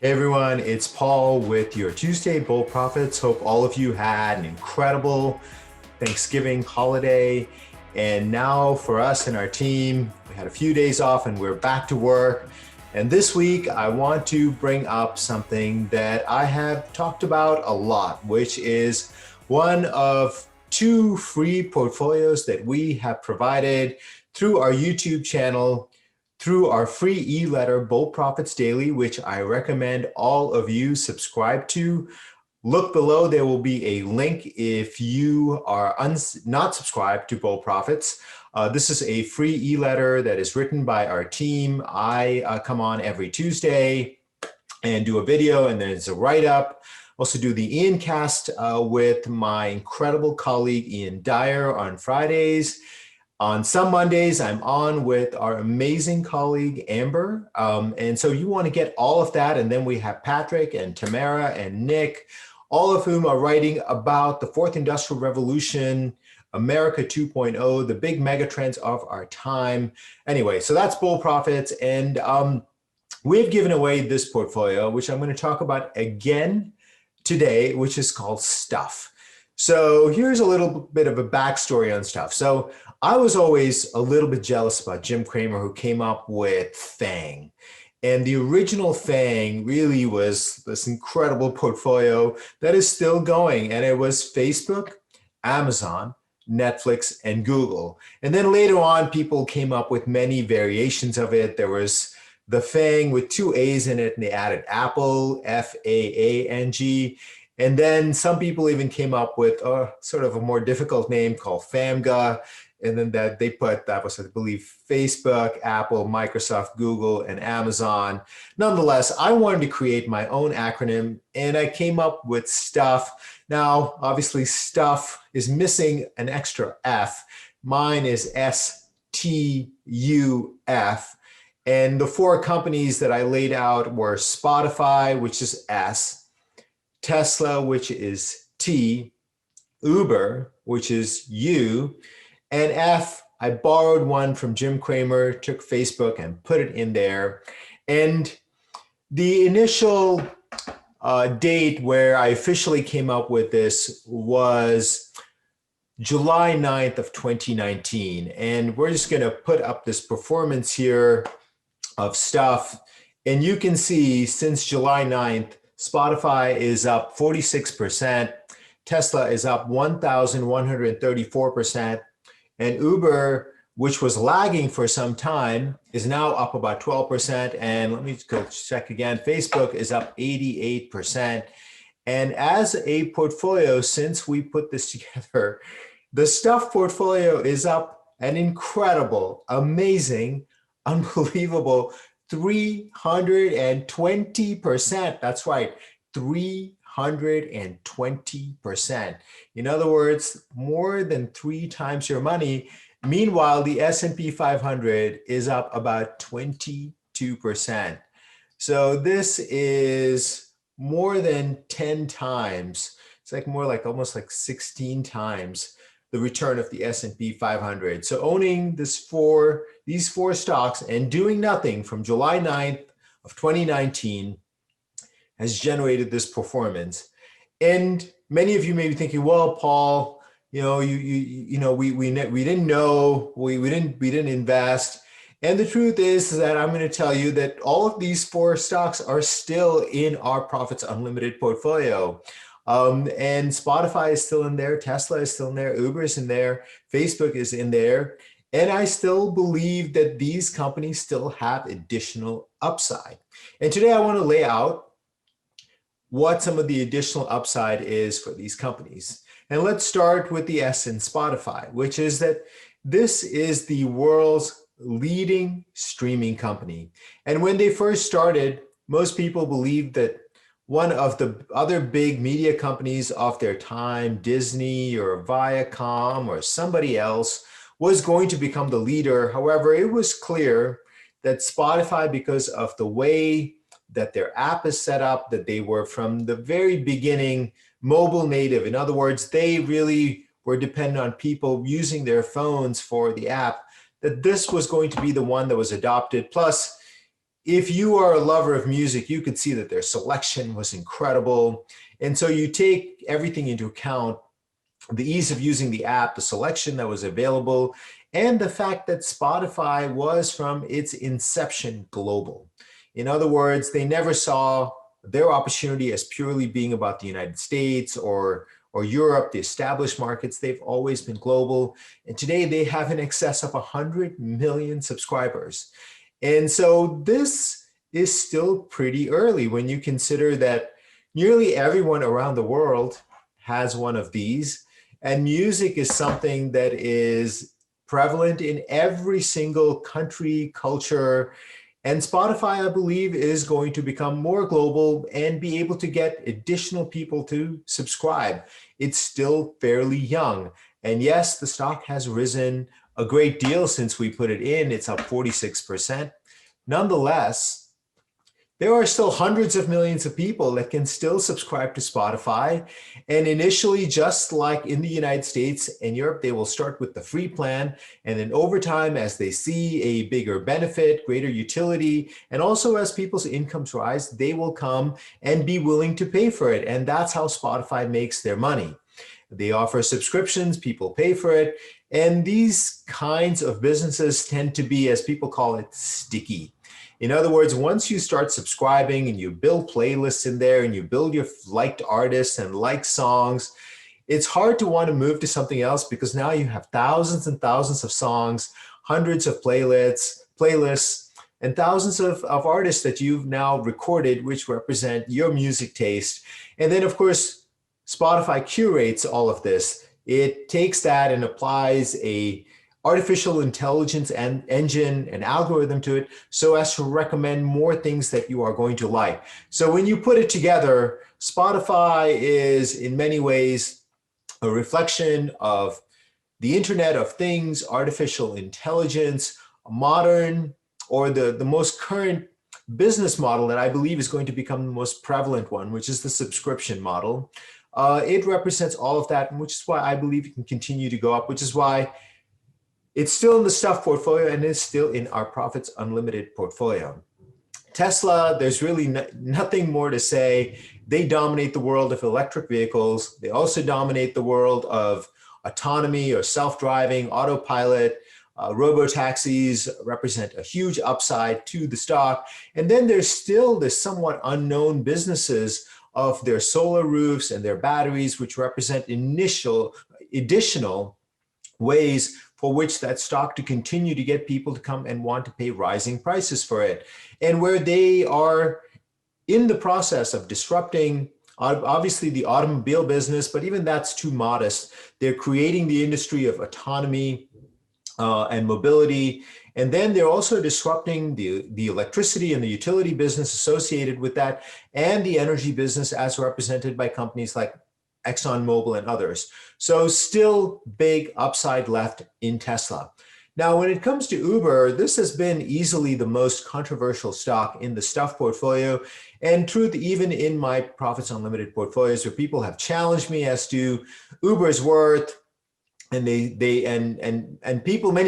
Hey everyone, it's Paul with your Tuesday Bull Profits. Hope all of you had an incredible Thanksgiving holiday. And now for us and our team, we had a few days off and we're back to work. And this week, I want to bring up something that I have talked about a lot, which is one of two free portfolios that we have provided through our YouTube channel, through our free e-letter, Bull Profits Daily, which I recommend all of you subscribe to. Look below, there will be a link if you are not subscribed to Bull Profits. This is a free e-letter that is written by our team. I come on every Tuesday and do a video, and then it's a write-up. Also do the Ian cast with my incredible colleague Ian Dyer on Fridays. On some Mondays, I'm on with our amazing colleague, Amber. And so you want to get all of that. And then we have Patrick and Tamara and Nick, all of whom are writing about the Fourth Industrial Revolution, America 2.0, the big mega trends of our time. Anyway, so that's Bull Profits. And we've given away this portfolio, which I'm going to talk about again today, which is called Stuff. So here's a little bit of a backstory on Stuff. So I was always a little bit jealous about Jim Cramer, who came up with FANG. And the original FANG really was this incredible portfolio that is still going. And it was Facebook, Amazon, Netflix, and Google. And then later on, people came up with many variations of it. There was the FANG with two A's in it, and they added Apple, F-A-A-N-G. And then some people even came up with sort of a more difficult name called FAMGA. And then that was, I believe, Facebook, Apple, Microsoft, Google, and Amazon. Nonetheless, I wanted to create my own acronym, and I came up with STUFF. Now, obviously, STUFF is missing an extra F. Mine is S-T-U-F. And the four companies that I laid out were Spotify, which is S, Tesla, which is T, Uber, which is U, and F, I borrowed one from Jim Cramer, took Facebook and put it in there. And the initial date where I officially came up with this was July 9th of 2019. And we're just going to put up this performance here of Stuff. And you can see since July 9th, Spotify is up 46%, Tesla is up 1,134%, and Uber, which was lagging for some time, is now up about 12%. And let me go check again. Facebook is up 88%. And as a portfolio, since we put this together, the Stuff portfolio is up an incredible, amazing, unbelievable 320%. That's right, 320%. In other words, more than 3 times your money. Meanwhile, the S&P 500 is up about 22%. So this is more than 10 times. It's like more like almost like 16 times the return of the S&P 500. So owning these four stocks and doing nothing from July 9th of 2019 has generated this performance. And many of you may be thinking, well, Paul, we didn't know, we didn't invest. And the truth is that I'm going to tell you that all of these 4 stocks are still in our Profits Unlimited portfolio. And Spotify is still in there, Tesla is still in there, Uber is in there, Facebook is in there. And I still believe that these companies still have additional upside. And today I want to lay out what some of the additional upside is for these companies. And let's start with the S in Spotify, which is that this is the world's leading streaming company. And when they first started, most people believed that one of the other big media companies of their time, Disney or Viacom or somebody else, was going to become the leader. However, it was clear that Spotify, because of the way that their app is set up, that they were from the very beginning mobile native. In other words, they really were dependent on people using their phones for the app, that this was going to be the one that was adopted. Plus, if you are a lover of music, you could see that their selection was incredible. And so you take everything into account, the ease of using the app, the selection that was available, and the fact that Spotify was from its inception global. In other words, they never saw their opportunity as purely being about the United States or Europe, the established markets. They've always been global. And today they have in excess of 100 million subscribers. And so this is still pretty early when you consider that nearly everyone around the world has one of these. And music is something that is prevalent in every single country, culture. And Spotify, I believe, is going to become more global and be able to get additional people to subscribe. It's still fairly young. And yes, the stock has risen a great deal since we put it in. It's up 46%. Nonetheless, there are still hundreds of millions of people that can still subscribe to Spotify. And initially, just like in the United States and Europe, they will start with the free plan. And then over time, as they see a bigger benefit, greater utility, and also as people's incomes rise, they will come and be willing to pay for it. And that's how Spotify makes their money. They offer subscriptions, people pay for it. And these kinds of businesses tend to be, as people call it, sticky. In other words, once you start subscribing and you build playlists in there and you build your liked artists and liked songs, it's hard to want to move to something else because now you have thousands and thousands of songs, hundreds of playlists, and thousands of artists that you've now recorded, which represent your music taste. And then, of course, Spotify curates all of this. It takes that and applies a artificial intelligence and engine and algorithm to it so as to recommend more things that you are going to like. So when you put it together, Spotify is in many ways a reflection of the Internet of Things, artificial intelligence, modern, or the most current business model that I believe is going to become the most prevalent one, which is the subscription model. It represents all of that, which is why I believe it can continue to go up, which is why it's still in the Stuff portfolio and it's still in our Profits Unlimited portfolio. Tesla, there's really nothing more to say. They dominate the world of electric vehicles. They also dominate the world of autonomy or self-driving, autopilot. Robo-taxis represent a huge upside to the stock. And then there's still this somewhat unknown businesses of their solar roofs and their batteries, which represent additional ways for which that stock to continue to get people to come and want to pay rising prices for it. And where they are in the process of disrupting, obviously, the automobile business, but even that's too modest. They're creating the industry of autonomy and mobility. And then they're also disrupting the electricity and the utility business associated with that, and the energy business as represented by companies like ExxonMobil and others. So still big upside left in Tesla. Now, when it comes to Uber, this has been easily the most controversial stock in the Stuff portfolio. And truth, even in my Profits Unlimited portfolios, where people have challenged me as to Uber's worth, and many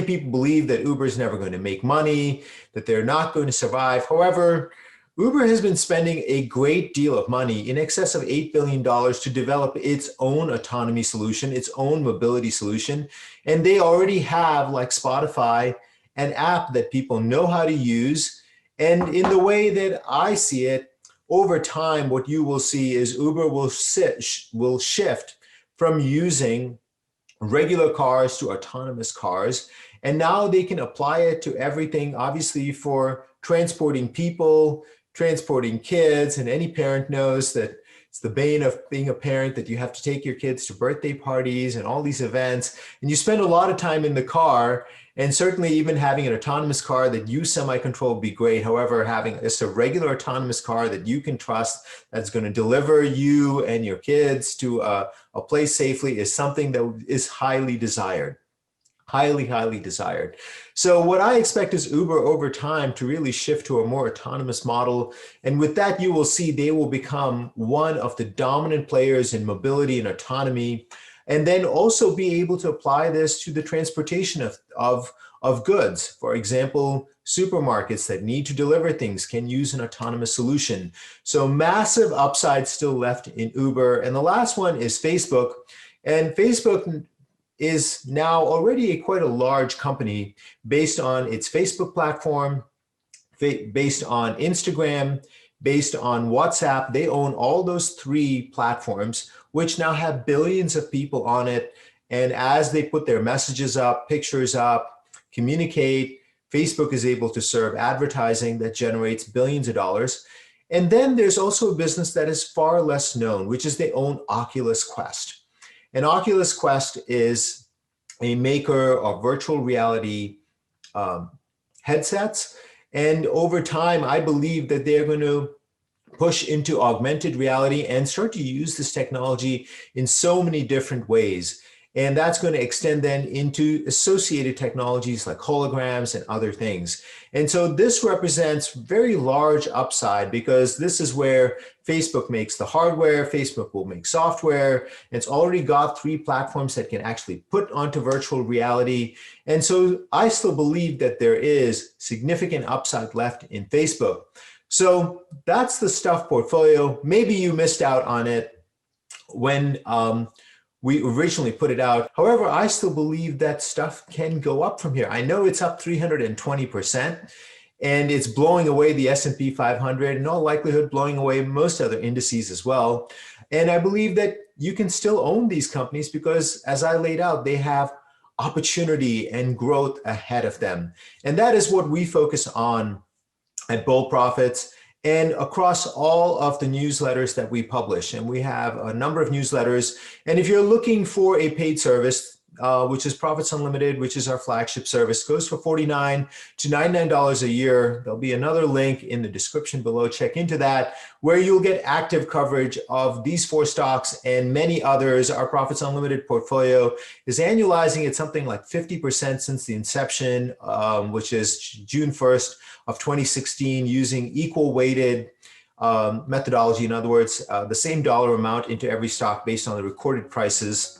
people believe that Uber is never going to make money, that they're not going to survive. However, Uber has been spending a great deal of money, in excess of $8 billion, to develop its own autonomy solution, its own mobility solution. And they already have, like Spotify, an app that people know how to use. And in the way that I see it, over time, what you will see is Uber will shift from using regular cars to autonomous cars. And now they can apply it to everything, obviously, for transporting people, transporting kids, and any parent knows that it's the bane of being a parent that you have to take your kids to birthday parties and all these events, and you spend a lot of time in the car. And certainly even having an autonomous car that you semi-control would be great. However, having just a regular autonomous car that you can trust, that's going to deliver you and your kids to a place safely, is something that is highly desired. Highly, highly desired. So what I expect is Uber over time to really shift to a more autonomous model. And with that, you will see they will become one of the dominant players in mobility and autonomy, and then also be able to apply this to the transportation of of goods. For example, supermarkets that need to deliver things can use an autonomous solution. So massive upside still left in Uber. And the last one is Facebook. And Facebook is now already quite a large company based on its Facebook platform, based on Instagram, based on WhatsApp. They own all those three platforms, which now have billions of people on it. And as they put their messages up, pictures up, communicate, Facebook is able to serve advertising that generates billions of dollars. And then there's also a business that is far less known, which is they own Oculus Quest. And Oculus Quest is a maker of virtual reality headsets. And over time, I believe that they're going to push into augmented reality and start to use this technology in so many different ways. And that's going to extend then into associated technologies like holograms and other things. And so this represents very large upside because this is where Facebook makes the hardware, Facebook will make software. It's already got three platforms that can actually put onto virtual reality. And so I still believe that there is significant upside left in Facebook. So that's the Stuff portfolio. Maybe you missed out on it when we originally put it out. However, I still believe that Stuff can go up from here. I know it's up 320% and it's blowing away the S&P 500, in all likelihood blowing away most other indices as well. And I believe that you can still own these companies because, as I laid out, they have opportunity and growth ahead of them. And that is what we focus on at Bold Profits and across all of the newsletters that we publish. And we have a number of newsletters. And if you're looking for a paid service, which is Profits Unlimited, which is our flagship service, goes for $49 to $99 a year. There'll be another link in the description below. Check into that, where you'll get active coverage of these 4 stocks and many others. Our Profits Unlimited portfolio is annualizing at something like 50% since the inception, which is June 1st of 2016, using equal weighted methodology. In other words, the same dollar amount into every stock based on the recorded prices.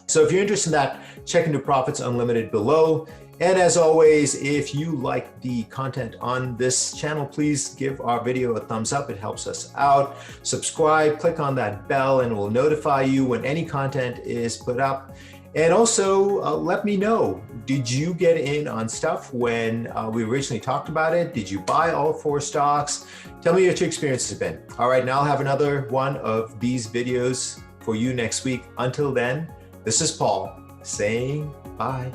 So if you're interested in that, check into Profits Unlimited below. And as always, if you like the content on this channel, please give our video a thumbs up. It helps us out. Subscribe, click on that bell, and it will notify you when any content is put up. And also let me know, did you get in on Stuff when we originally talked about it? Did you buy all 4 stocks? Tell me what your experience has been. All right, now I'll have another one of these videos for you next week. Until then, this is Paul saying bye.